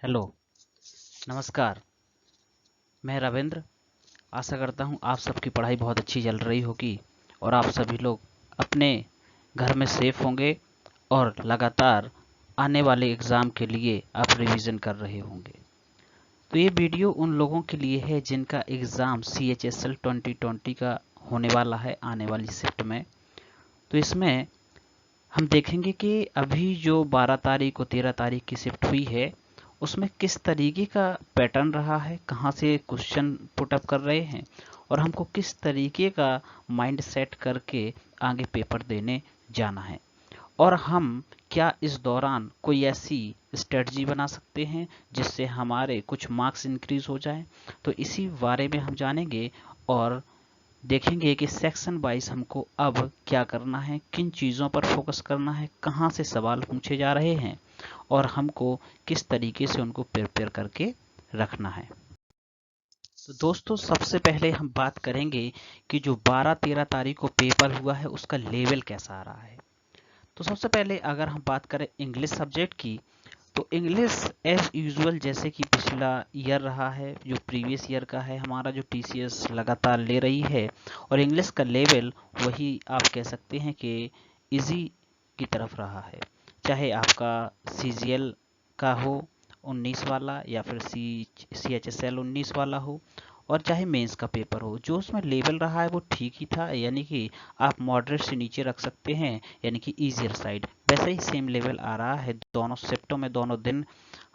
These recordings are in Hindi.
हेलो, नमस्कार। मैं रविंद्र। आशा करता हूँ आप सबकी पढ़ाई बहुत अच्छी चल रही होगी और आप सभी लोग अपने घर में सेफ होंगे और लगातार आने वाले एग्ज़ाम के लिए आप रिवीजन कर रहे होंगे। तो ये वीडियो उन लोगों के लिए है जिनका एग्ज़ाम CHSL 2020 का होने वाला है आने वाली शिफ्ट में। तो इसमें हम देखेंगे कि अभी जो 12 तारीख और 13 तारीख की शिफ्ट हुई है उसमें किस तरीके का पैटर्न रहा है, कहाँ से क्वेश्चन पुटअप कर रहे हैं और हमको किस तरीके का माइंड सेट करके आगे पेपर देने जाना है और हम क्या इस दौरान कोई ऐसी स्ट्रेटजी बना सकते हैं जिससे हमारे कुछ मार्क्स इंक्रीज हो जाएं। तो इसी बारे में हम जानेंगे और देखेंगे कि सेक्शन वाइज हमको अब क्या करना है, किन चीज़ों पर फोकस करना है, कहाँ से सवाल पूछे जा रहे हैं और हमको किस तरीके से उनको प्रिपेयर करके रखना है। तो दोस्तों सबसे पहले हम बात करेंगे कि जो 12-13 तारीख को पेपर हुआ है उसका लेवल कैसा आ रहा है। तो सबसे पहले अगर हम बात करें इंग्लिश सब्जेक्ट की, तो इंग्लिश एज यूजुअल जैसे कि पिछला ईयर रहा है, जो प्रीवियस ईयर का है हमारा, जो TCS लगातार ले रही है और इंग्लिश का लेवल वही आप कह सकते हैं कि इजी की तरफ रहा है। चाहे आपका CGL का हो 19 वाला या फिर CHSL 19 वाला हो और चाहे मेंस का पेपर हो, जो उसमें लेवल रहा है वो ठीक ही था, यानी कि आप मॉडरेट से नीचे रख सकते हैं, यानी कि ईजियर साइड। वैसे ही सेम लेवल आ रहा है दोनों शिफ्टों में, दोनों दिन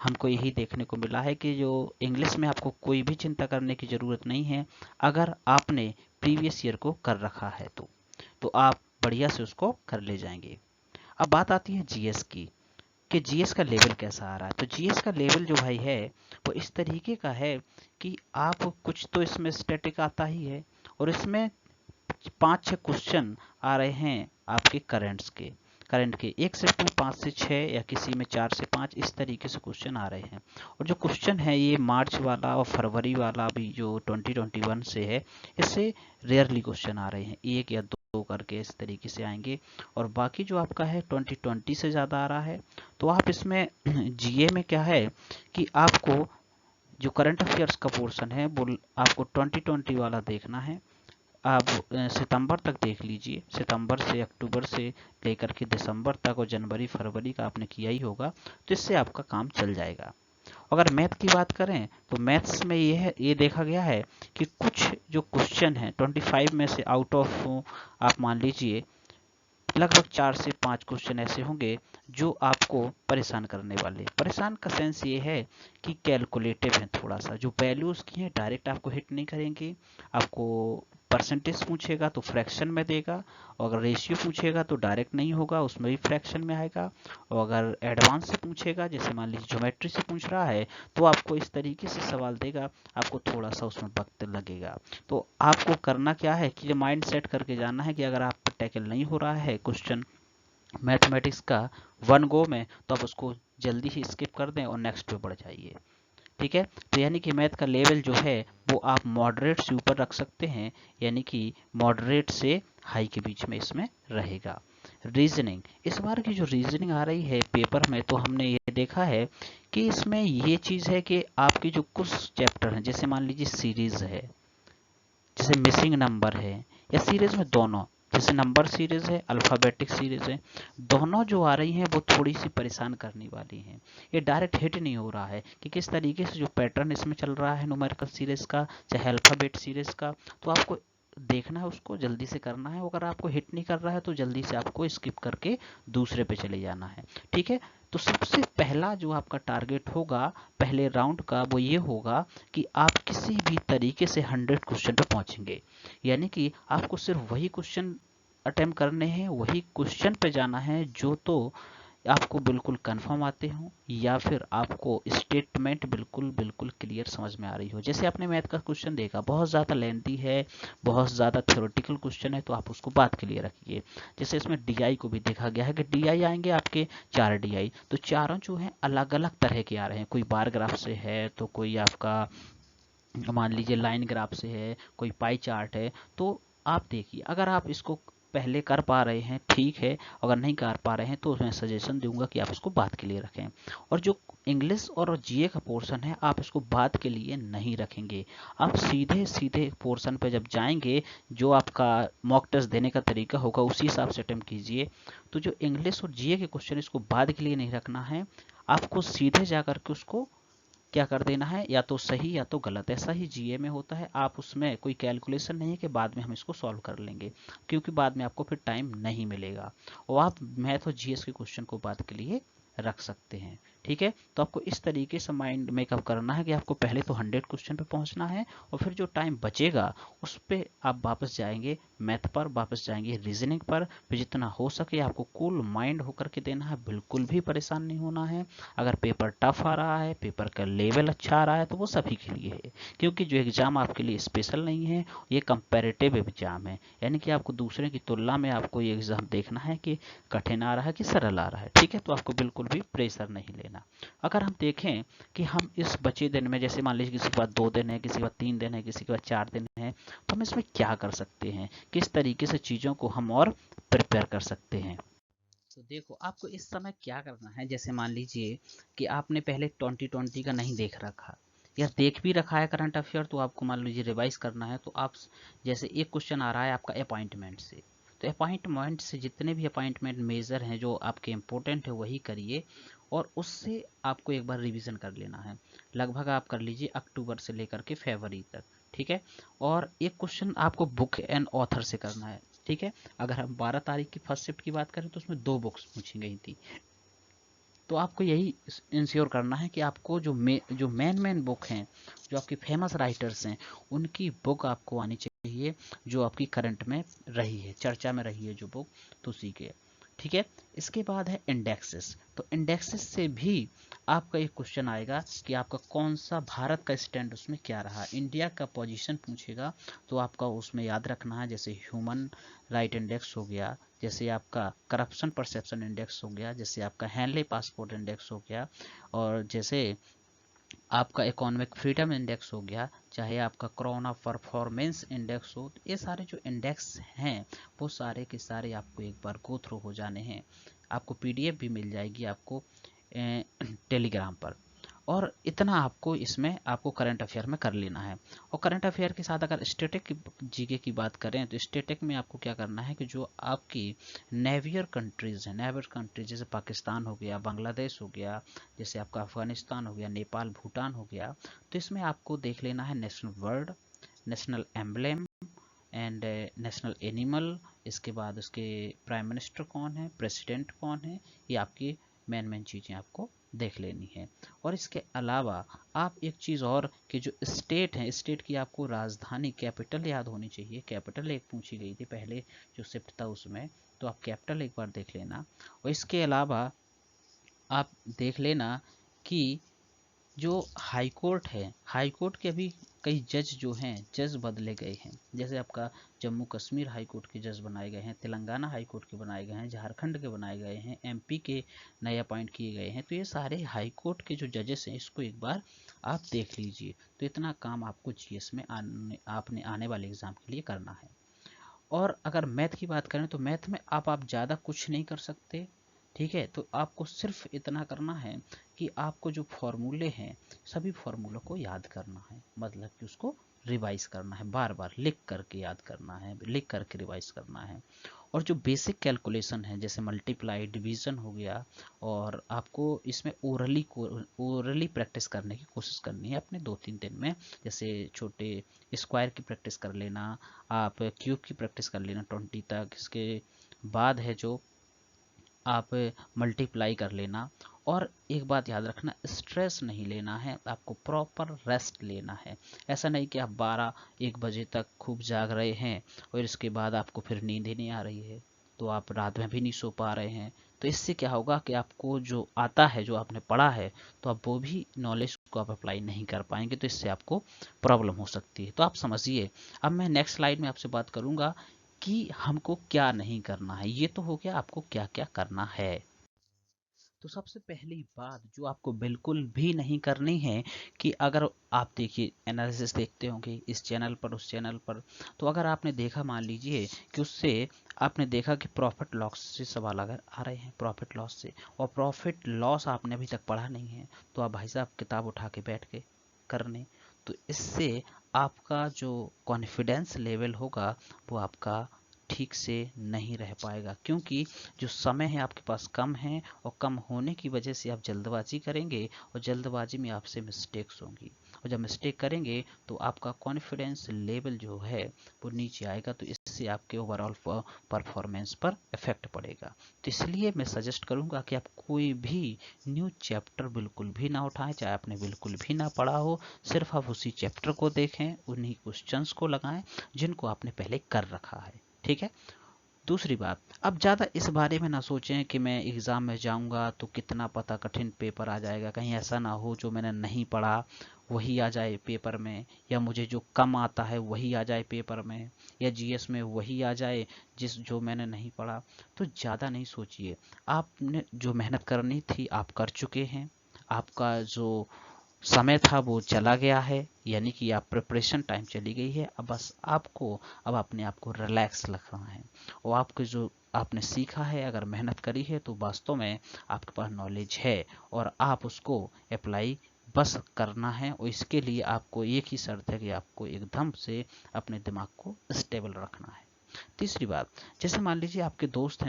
हमको यही देखने को मिला है कि जो इंग्लिश में आपको कोई भी चिंता करने की ज़रूरत नहीं है अगर आपने प्रीवियस ईयर को कर रखा है तो आप बढ़िया से उसको कर ले जाएंगे। अब बात आती है जीएस की कि जीएस का लेवल कैसा आ रहा है। तो जीएस का लेवल जो भाई है वो इस तरीके का है कि आप कुछ तो इसमें स्टैटिक आता ही है और इसमें 5-6 क्वेश्चन आ रहे हैं आपके करंट के एक शिफ्ट में 5 से 6 या किसी में 4 से 5 इस तरीके से क्वेश्चन आ रहे हैं। और जो क्वेश्चन है ये मार्च वाला और फरवरी वाला भी जो 2021 से है, इससे रेयरली क्वेश्चन आ रहे हैं, एक या दो करके इस तरीके से आएंगे और बाकी जो आपका है 2020 से ज़्यादा आ रहा है। तो आप इसमें जीए में क्या है कि आपको जो करंट अफेयर्स का पोर्शन है वो आपको 2020 वाला देखना है। आप सितंबर तक देख लीजिए, सितंबर से अक्टूबर से लेकर के दिसंबर तक और जनवरी फरवरी का आपने किया ही होगा, तो इससे आपका काम चल जाएगा। अगर मैथ की बात करें तो मैथ्स में ये देखा गया है कि कुछ जो क्वेश्चन है 25 में से आउट ऑफ आप मान लीजिए लगभग 4 से 5 क्वेश्चन ऐसे होंगे जो आपको परेशान करने वाले। परेशान का सेंस ये है कि कैलकुलेटिव है, थोड़ा सा जो वैल्यूज की है डायरेक्ट आपको हिट नहीं करेंगे। आपको परसेंटेज पूछेगा तो फ्रैक्शन में देगा और अगर रेशियो पूछेगा तो डायरेक्ट नहीं होगा, उसमें भी फ्रैक्शन में आएगा। और अगर एडवांस से पूछेगा, जैसे मान लीजिए ज्योमेट्री से पूछ रहा है, तो आपको इस तरीके से सवाल देगा, आपको थोड़ा सा उसमें वक्त लगेगा। तो आपको करना क्या है कि माइंड सेट करके जाना है कि अगर आप टैकल नहीं हो रहा है क्वेश्चन मैथमेटिक्स का वन गो में, तो आप उसको जल्दी ही स्किप कर दें और नेक्स्ट पे बढ़ जाइए। ठीक है, तो यानी कि मैथ का लेवल जो है वो आप मॉडरेट से ऊपर रख सकते हैं, यानी कि मॉडरेट से हाई के बीच में इसमें रहेगा। रीजनिंग, इस बार की जो रीजनिंग आ रही है पेपर में, तो हमने ये देखा है कि इसमें ये चीज़ है कि आपके जो कुछ चैप्टर हैं, जैसे मान लीजिए सीरीज है, जैसे मिसिंग नंबर है, या सीरीज में दोनों, जैसे नंबर सीरीज है, अल्फ़ाबेटिक सीरीज है, दोनों जो आ रही हैं वो थोड़ी सी परेशान करने वाली हैं। ये डायरेक्ट हिट नहीं हो रहा है कि किस तरीके से जो पैटर्न इसमें चल रहा है न्यूमेरिकल सीरीज का चाहे अल्फ़ाबेट सीरीज का, तो आपको देखना है, उसको जल्दी से करना है। अगर आपको हिट नहीं कर रहा है तो जल्दी से आपको स्किप करके दूसरे पे चले जाना है। ठीक है, तो सबसे पहला जो आपका टारगेट होगा पहले राउंड का वो ये होगा कि आप किसी भी तरीके से 100 क्वेश्चन पे पहुंचेंगे, यानी कि आपको सिर्फ वही क्वेश्चन अटेम्प्ट करने हैं, वही क्वेश्चन पे जाना है जो तो आपको बिल्कुल कंफर्म आते हो या फिर आपको स्टेटमेंट बिल्कुल बिल्कुल क्लियर समझ में आ रही हो। जैसे आपने मैथ का क्वेश्चन देखा, बहुत ज़्यादा लेंथी है, बहुत ज़्यादा थ्योरेटिकल क्वेश्चन है, तो आप उसको बात के लिए रखिए। जैसे इसमें डीआई को भी देखा गया है कि डीआई आएंगे आपके 4 डीआई, तो चारों जो हैं अलग अलग तरह के आ रहे हैं। कोई बार ग्राफ से है, तो कोई आपका मान लीजिए लाइन ग्राफ से है, कोई पाई चार्ट है। तो आप देखिए, अगर आप इसको पहले कर पा रहे हैं ठीक है, अगर नहीं कर पा रहे हैं तो मैं सजेशन दूंगा कि आप इसको बाद के लिए रखें। और जो इंग्लिश और जीए का पोर्शन है आप इसको बाद के लिए नहीं रखेंगे, आप सीधे सीधे पोर्शन पे जब जाएंगे जो आपका मॉक टेस्ट देने का तरीका होगा उसी हिसाब से अटेम्प्ट कीजिए। तो जो इंग्लिश और जीए के क्वेश्चन इसको बाद के लिए नहीं रखना है, आपको सीधे जा करके उसको क्या कर देना है, या तो सही या तो गलत। ऐसा ही जीए में होता है, आप उसमें कोई कैलकुलेशन नहीं है कि बाद में हम इसको सॉल्व कर लेंगे, क्योंकि बाद में आपको फिर टाइम नहीं मिलेगा। और आप मैथ और जीएस के क्वेश्चन को बाद के लिए रख सकते हैं। ठीक है, तो आपको इस तरीके से माइंड मेकअप करना है कि आपको पहले तो 100 क्वेश्चन पे पहुंचना है, और फिर जो टाइम बचेगा उस पे आप वापस जाएंगे मैथ पर, वापस जाएंगे रीजनिंग पर। फिर जितना हो सके आपको कूल माइंड होकर के देना है, बिल्कुल भी परेशान नहीं होना है। अगर पेपर टफ आ रहा है, पेपर का लेवल अच्छा आ रहा है, तो वो सभी के लिए है, क्योंकि जो एग्जाम आपके लिए स्पेशल नहीं है, ये कंपेरेटिव एग्जाम है। यानी कि आपको दूसरे की तुलना में आपको ये एग्जाम देखना है कि कठिन आ रहा है कि सरल आ रहा है। ठीक है, तो आपको बिल्कुल भी प्रेशर नहीं लेना। अगर हम देखें कि हम इस बचे दिन में, जैसे मान लीजिए किसी के बाद 2 दिन है, किसी के बाद 3 दिन है, किसी के बाद 4 दिन है, तो हम इसमें क्या कर सकते हैं, किस तरीके से चीज़ों को हम और प्रिपेयर कर सकते हैं। तो देखो आपको इस समय क्या करना है, जैसे मान लीजिए कि आपने पहले 2020 का नहीं देख रखा, या देख भी रखा है करंट अफेयर, तो आपको मान लीजिए रिवाइज करना है। तो आप जैसे एक क्वेश्चन आ रहा है आपका अपॉइंटमेंट से, तो अपॉइंटमेंट से जितने भी अपॉइंटमेंट मेजर हैं जो आपके इम्पोर्टेंट है वही करिए, और उससे आपको एक बार रिवीजन कर लेना है। लगभग आप कर लीजिए अक्टूबर से लेकर के फरवरी तक। ठीक है, और एक क्वेश्चन आपको बुक एंड ऑथर से करना है। ठीक है, अगर हम 12 तारीख की फर्स्ट शिफ्ट की बात करें तो उसमें 2 बुक्स पूछी गई थी। तो आपको यही इंश्योर करना है कि आपको जो मेन बुक हैं, जो आपके फेमस राइटर्स हैं, उनकी बुक आपको आनी चाहिए, जो आपकी करंट में रही है, चर्चा में रही है जो बुक, तो उसी के। ठीक है, इसके बाद है इंडेक्सेस। तो इंडेक्सेस से भी आपका एक क्वेश्चन आएगा कि आपका कौन सा भारत का स्टैंड उसमें क्या रहा, इंडिया का पोजीशन पूछेगा, तो आपका उसमें याद रखना है। जैसे ह्यूमन राइट इंडेक्स हो गया, जैसे आपका करप्शन परसेप्शन इंडेक्स हो गया, जैसे आपका हैंडले पासपोर्ट इंडेक्स हो गया, और जैसे आपका इकोनॉमिक फ्रीडम इंडेक्स हो गया, चाहे आपका कोरोना परफॉर्मेंस इंडेक्स हो। तो ये सारे जो इंडेक्स हैं वो सारे के सारे आपको एक बार गो थ्रू हो जाने हैं। आपको पीडीएफ भी मिल जाएगी आपको टेलीग्राम पर। और इतना आपको इसमें आपको करंट अफेयर में कर लेना है। और करंट अफेयर के साथ अगर स्टेटिक जीके की बात करें तो स्टेटिक में आपको क्या करना है कि जो आपकी नेवियर कंट्रीज हैं, नेवियर कंट्रीज जैसे पाकिस्तान हो गया, बांग्लादेश हो गया, जैसे आपका अफगानिस्तान हो गया, नेपाल भूटान हो गया, तो इसमें आपको देख लेना है national word, national emblem and national animal. इसके बाद उसके प्राइम मिनिस्टर कौन है, प्रेसिडेंट कौन है, ये आपकी मेन चीज़ें आपको देख लेनी है। और इसके अलावा आप एक चीज़ और कि जो स्टेट है, स्टेट की आपको राजधानी कैपिटल याद होनी चाहिए। कैपिटल एक पूछी गई थी पहले जो शिफ्ट था उसमें, तो आप कैपिटल एक बार देख लेना। और इसके अलावा आप देख लेना कि जो हाई कोर्ट है, हाई कोर्ट के अभी कई जज जो हैं, जज बदले गए हैं। जैसे आपका जम्मू कश्मीर हाई कोर्ट के जज बनाए गए हैं, तेलंगाना हाई कोर्ट के बनाए गए हैं, झारखंड के बनाए गए हैं, एमपी के नए अपॉइंट किए गए हैं। तो ये सारे हाई कोर्ट के जो जजेस हैं इसको एक बार आप देख लीजिए। तो इतना काम आपको जीएस में आपने आने वाले एग्जाम के लिए करना है। और अगर मैथ की बात करें तो मैथ में आप ज़्यादा कुछ नहीं कर सकते। ठीक है, तो आपको सिर्फ इतना करना है कि आपको जो फॉर्मूले हैं सभी फॉर्मूलों को याद करना है, मतलब कि उसको रिवाइज करना है, बार बार लिख करके याद करना है, लिख करके रिवाइज करना है। और जो बेसिक कैलकुलेशन है जैसे मल्टीप्लाई डिवीजन हो गया, और आपको इसमें ओरली प्रैक्टिस करने की कोशिश करनी है अपने 2-3 दिन में। जैसे छोटे स्क्वायर की प्रैक्टिस कर लेना, आप क्यूब की प्रैक्टिस कर लेना 20 तक। इसके बाद है जो आप मल्टीप्लाई कर लेना। और एक बात याद रखना, स्ट्रेस नहीं लेना है, आपको प्रॉपर रेस्ट लेना है। ऐसा नहीं कि आप 12-1 बजे तक खूब जाग रहे हैं और इसके बाद आपको फिर नींद ही नहीं आ रही है, तो आप रात में भी नहीं सो पा रहे हैं। तो इससे क्या होगा कि आपको जो आता है, जो आपने पढ़ा है, तो आप वो भी नॉलेज को आप अप्लाई नहीं कर पाएंगे, तो इससे आपको प्रॉब्लम हो सकती है। तो आप समझिए। अब मैं नेक्स्ट स्लाइड में आपसे बात करूंगा कि हमको क्या नहीं करना है। ये तो हो गया आपको क्या क्या करना है। तो सबसे पहली बात जो आपको बिल्कुल भी नहीं करनी है कि अगर आप देखिए एनालिसिस देखते होंगे इस चैनल पर उस चैनल पर, तो अगर आपने देखा मान लीजिए कि उससे आपने देखा कि प्रॉफिट लॉस से सवाल अगर आ रहे हैं प्रॉफिट लॉस से, और प्रॉफिट लॉस आपने अभी तक पढ़ा नहीं है, तो आप भाई साहब किताब उठा के बैठ के करने, तो इससे आपका जो कॉन्फिडेंस लेवल होगा वो आपका ठीक से नहीं रह पाएगा, क्योंकि जो समय है आपके पास कम है, और कम होने की वजह से आप जल्दबाजी करेंगे, और जल्दबाजी में आपसे मिस्टेक्स होंगी, और जब मिस्टेक करेंगे तो आपका कॉन्फिडेंस लेवल जो है वो नीचे आएगा, तो इससे आपके ओवरऑल परफॉर्मेंस पर इफेक्ट पड़ेगा। तो इसलिए मैं सजेस्ट करूंगा कि आप कोई भी न्यू चैप्टर बिल्कुल भी ना उठाएं, चाहे आपने बिल्कुल भी ना पढ़ा हो, सिर्फ आप उसी चैप्टर को देखें, उन्हीं क्वेश्चंस को लगाएं जिनको आपने पहले कर रखा है। ठीक है। दूसरी बात, अब ज़्यादा इस बारे में ना सोचें कि मैं एग्ज़ाम में जाऊंगा तो कितना पता कठिन पेपर आ जाएगा, कहीं ऐसा ना हो जो मैंने नहीं पढ़ा वही आ जाए पेपर में, या मुझे जो कम आता है वही आ जाए पेपर में, या जीएस में वही आ जाए जिस जो मैंने नहीं पढ़ा। तो ज़्यादा नहीं सोचिए, आपने जो मेहनत करनी थी आप कर चुके हैं, आपका जो समय था वो चला गया है, यानी कि आप प्रिपरेशन टाइम चली गई है, अब बस आपको अब अपने आप को रिलैक्स रखना है, और आपके जो आपने सीखा है अगर मेहनत करी है तो वास्तव में आपके पास नॉलेज है, और आप उसको अप्लाई बस करना है, और इसके लिए आपको एक ही शर्त है कि आपको एकदम से अपने दिमाग को स्टेबल रखना है। तीसरी बात, जैसे मान लीजिए आपके दोस्त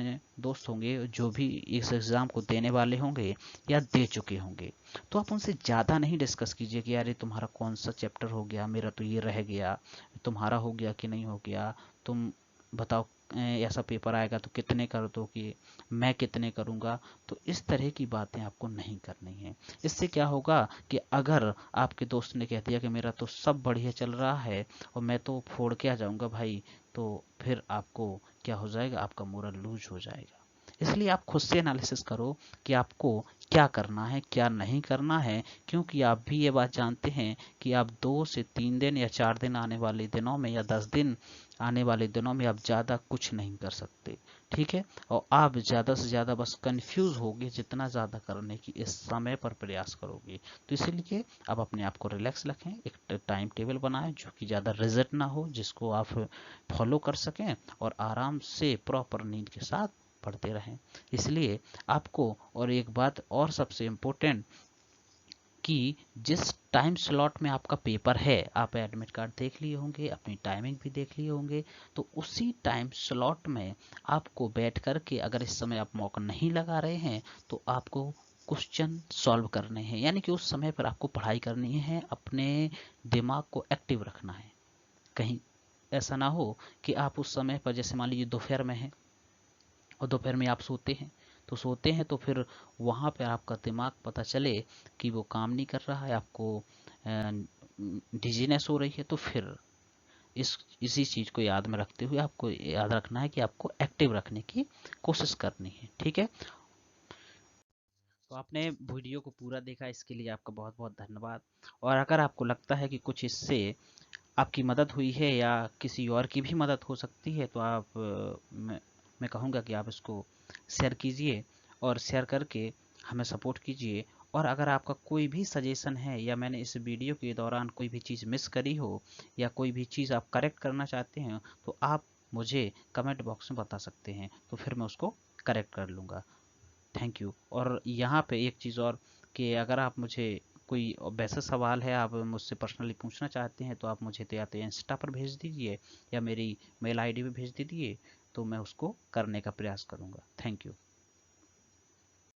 होंगे जो भी इस एग्ज़ाम को देने वाले होंगे या दे चुके होंगे, तो आप उनसे ज़्यादा नहीं डिस्कस कीजिए कि यार तुम्हारा कौन सा चैप्टर हो गया, मेरा तो ये रह गया, तुम्हारा हो गया कि नहीं हो गया, तुम बताओ ऐसा पेपर आएगा तो कितने कर दो कि मैं कितने करूँगा। तो इस तरह की बातें आपको नहीं करनी है। इससे क्या होगा कि अगर आपके दोस्त ने कह दिया कि मेरा तो सब बढ़िया चल रहा है और मैं तो फोड़ के आ जाऊँगा भाई, तो फिर आपको क्या हो जाएगा, आपका मोरल लूज हो जाएगा। इसलिए आप खुद से एनालिसिस करो कि आपको क्या करना है क्या नहीं करना है, क्योंकि आप भी ये बात जानते हैं कि आप 2 से 3 दिन या 4 दिन आने वाले दिनों में या 10 दिन आने वाले दिनों में आप ज़्यादा कुछ नहीं कर सकते। ठीक है। और आप ज़्यादा से ज़्यादा बस कंफ्यूज होगे जितना ज़्यादा करने की इस समय पर प्रयास करोगे। तो इसीलिए आप अपने आप को रिलैक्स रखें, एक टाइम टेबल बनाएं जो कि ज़्यादा रिजिड ना हो, जिसको आप फॉलो कर सकें, और आराम से प्रॉपर नींद के साथ पढ़ते रहें। इसलिए आपको, और एक बात और सबसे इम्पोर्टेंट, कि जिस टाइम स्लॉट में आपका पेपर है, आप एडमिट कार्ड देख लिए होंगे, अपनी टाइमिंग भी देख लिए होंगे, तो उसी टाइम स्लॉट में आपको बैठ कर के, अगर इस समय आप मौका नहीं लगा रहे हैं तो आपको क्वेश्चन सॉल्व करने हैं, यानी कि उस समय पर आपको पढ़ाई करनी है, अपने दिमाग को एक्टिव रखना है। कहीं ऐसा ना हो कि आप उस समय पर, जैसे मान लीजिए दोपहर में है और दोपहर में आप सोते हैं तो फिर वहाँ पे आपका दिमाग पता चले कि वो काम नहीं कर रहा है, आपको डिजीनेस हो रही है, तो फिर इसी चीज़ को याद में रखते हुए आपको याद रखना है कि आपको एक्टिव रखने की कोशिश करनी है। ठीक है। तो आपने वीडियो को पूरा देखा, इसके लिए आपका बहुत बहुत धन्यवाद। और अगर आपको लगता है कि कुछ इससे आपकी मदद हुई है या किसी और की भी मदद हो सकती है, तो मैं कहूँगा कि आप इसको शेयर कीजिए, और शेयर करके हमें सपोर्ट कीजिए। और अगर आपका कोई भी सजेशन है, या मैंने इस वीडियो के दौरान कोई भी चीज़ मिस करी हो, या कोई भी चीज़ आप करेक्ट करना चाहते हैं, तो आप मुझे कमेंट बॉक्स में बता सकते हैं, तो फिर मैं उसको करेक्ट कर लूँगा। Thank you. और यहाँ पे एक चीज़ और, कि अगर आप मुझे कोई वैसा सवाल है आप मुझसे पर्सनली पूछना चाहते हैं, तो आप मुझे तो या तो इंस्टा पर भेज दीजिए या मेरी मेल आईडी पे भेज दीजिए, तो मैं उसको करने का प्रयास करूँगा। Thank you.